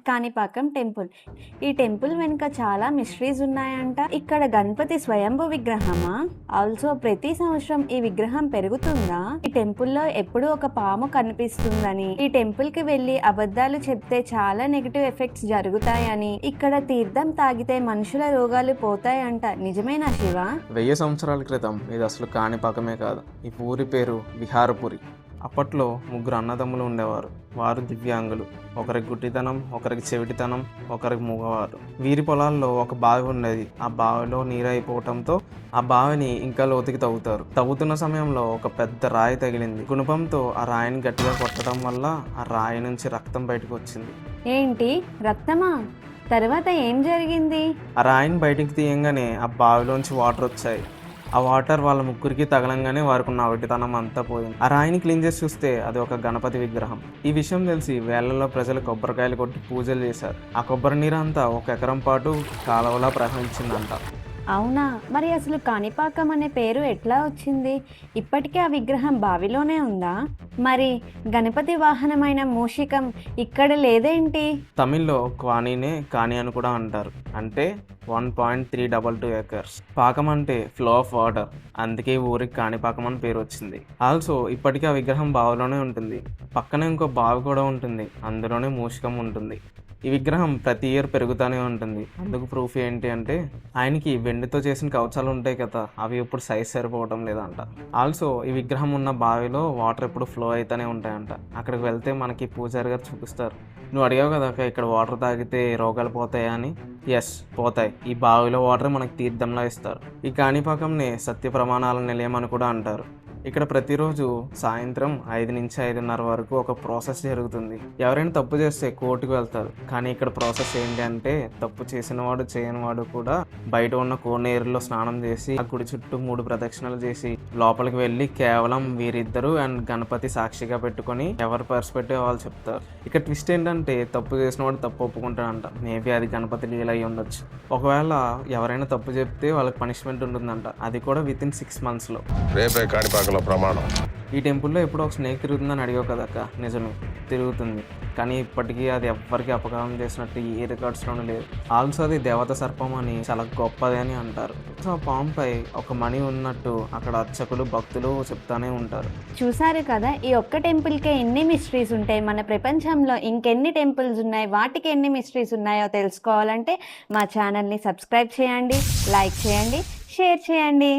Kanipakam temple. ఈ temple వెనుక చాలా మిస్టరీస్ ఉన్నాయంట. ఇక్కడ గణపతి స్వయంభూ విగ్రహమా? ఆల్సో ప్రతి సంవత్సరం ఈ విగ్రహం పెరుగుతుందా? ఈ టెంపుల్లో ఎప్పుడూ ఒక పాము కనిపిస్తుందని, ఈ టెంపుల్ కి వెళ్లి అబద్ధాలు చెప్తే చాలా నెగిటివ్ ఎఫెక్ట్స్ జరుగుతాయని, ఇక్కడ తీర్థం తాగితే మనుషుల రోగాలు పోతాయంట. నిజమేనా శివ? 1000 సంవత్సరాల క్రితం ఇది అసలు కాణిపాకమే కాదు. ఈ ఊరి పేరు విహారపురి. అప్పట్లో 3 అన్నదమ్ములు ఉండేవారు. వారు దివ్యాంగులు. ఒకరికి గుడ్డితనం, ఒకరికి చెవిటితనం, ఒకరికి మూగవారు. వీరి పొలాల్లో ఒక బావి ఉండేది. ఆ బావిలో నీరు అయిపోవటంతో ఆ బావిని ఇంకా లోతుకి తవ్వుతున్న సమయంలో ఒక పెద్ద రాయి తగిలింది. గుణపంతో ఆ రాయిని గట్టిగా కొట్టడం వల్ల ఆ రాయి నుంచి రక్తం బయటకు వచ్చింది. ఏంటి, రక్తమా? తర్వాత ఏం జరిగింది? ఆ రాయిని బయటికి తీయంగానే ఆ బావిలోంచి వాటర్ వచ్చాయి. ఆ వాటర్ వాళ్ళ ముగ్గురికి తగలంగానే వారికి ఉన్న అవిటితనం అంతా పోయింది. ఆ రాయిని క్లీన్ చేసి చూస్తే అది ఒక గణపతి విగ్రహం. ఈ విషయం తెలిసి వేళ్లలో ప్రజలు కొబ్బరికాయలు కొట్టి పూజలు చేశారు. ఆ కొబ్బరి నీరు అంతా 1 ఎకరం పాటు కాలువలా ప్రవహించిందంట. అవునా? మరి అసలు కాణిపాకం అనే పేరు ఎట్లా వచ్చింది? ఇప్పటికే ఆ విగ్రహం బావిలోనే ఉందా? మరి గణపతి వాహనమైన మూషికం ఇక్కడ లేదేంటి? తమిళ్లో క్వానీనే కాని అని కూడా అంటారు. అంటే 1.322 acres. పాకం అంటే ఫ్లో ఆఫ్ వాటర్. అందుకే ఊరికి కాణిపాకం అని పేరు వచ్చింది. ఆల్సో ఇప్పటికీ ఆ విగ్రహం బావిలోనే ఉంటుంది. పక్కనే ఇంకో బావి కూడా ఉంటుంది. అందులోనే మూషికం ఉంటుంది. ఈ విగ్రహం ప్రతి ఇయర్ పెరుగుతూనే ఉంటుంది. అందుకు ప్రూఫ్ ఏంటి అంటే ఆయనకి వెండితో చేసిన కవచాలు ఉంటాయి కదా, అవి ఇప్పుడు సైజ్ సరిపోవడం లేదంట. ఆల్సో ఈ విగ్రహం ఉన్న బావిలో వాటర్ ఎప్పుడు ఫ్లో అయితేనే ఉంటాయంట. అక్కడికి వెళ్తే మనకి పూజారి గారు చూపిస్తారు. నువ్వు అడిగావు కదా ఇక్కడ వాటర్ తాగితే రోగాలు పోతాయా అని. ఎస్, పోతాయి. ఈ బావిలో వాటర్ మనకి తీర్థంలా ఇస్తారు. ఈ కాణిపాకంని సత్య ప్రమాణాల నిలయం అని కూడా అంటారు. ఇక్కడ ప్రతిరోజు సాయంత్రం 5 నుంచి 5:30 వరకు ఒక ప్రాసెస్ జరుగుతుంది. ఎవరైనా తప్పు చేస్తే కోర్టుకు వెళ్తారు. కానీ ఇక్కడ ప్రాసెస్ ఏంటి అంటే తప్పు చేసిన వాడు చేయని వాడు కూడా బయట ఉన్న కోనేరులో స్నానం చేసి ఆ గుడి చుట్టూ 3 ప్రదక్షిణలు చేసి లోపలికి వెళ్ళి కేవలం వీరిద్దరూ అండ్ గణపతి సాక్షిగా పెట్టుకొని ఎవరి పర్స్పెక్టివ్ వాళ్ళు చెప్తారు. ఇక్కడ ట్విస్ట్ ఏంటంటే తప్పు చేసిన వాడు తప్పు ఒప్పుకుంటాడంట. మేబీ అది గణపతి లీల అయి ఉండొచ్చు. ఒకవేళ ఎవరైనా తప్పు చెప్తే వాళ్ళకి పనిష్మెంట్ ఉంటుందంట. అది కూడా వితిన్ 6 monthsలో. ప్రమాణం. ఈ టెంపుల్లో ఎప్పుడో ఒక స్నేక్ తిరుగుతుందని అడిగావు కదక్క. నిజమే, తిరుగుతుంది. కానీ ఇప్పటికీ అది ఎవ్వరికి అపకారం చేసినట్టు ఏ రికార్డ్స్లోనూ లేదు. ఆల్సో అది దేవత సర్పం అని చాలా గొప్పది అని అంటారు. సో ఆ పాంపై ఒక మణి ఉన్నట్టు అక్కడ అర్చకులు భక్తులు చెప్తానే ఉంటారు. చూసారు కదా, ఈ ఒక్క టెంపుల్కే ఎన్ని మిస్టరీస్ ఉంటాయి. మన ప్రపంచంలో ఇంకెన్ని టెంపుల్స్ ఉన్నాయి, వాటికి ఎన్ని మిస్టరీస్ ఉన్నాయో తెలుసుకోవాలంటే మా ఛానల్ని సబ్స్క్రైబ్ చేయండి, లైక్ చేయండి, షేర్ చేయండి.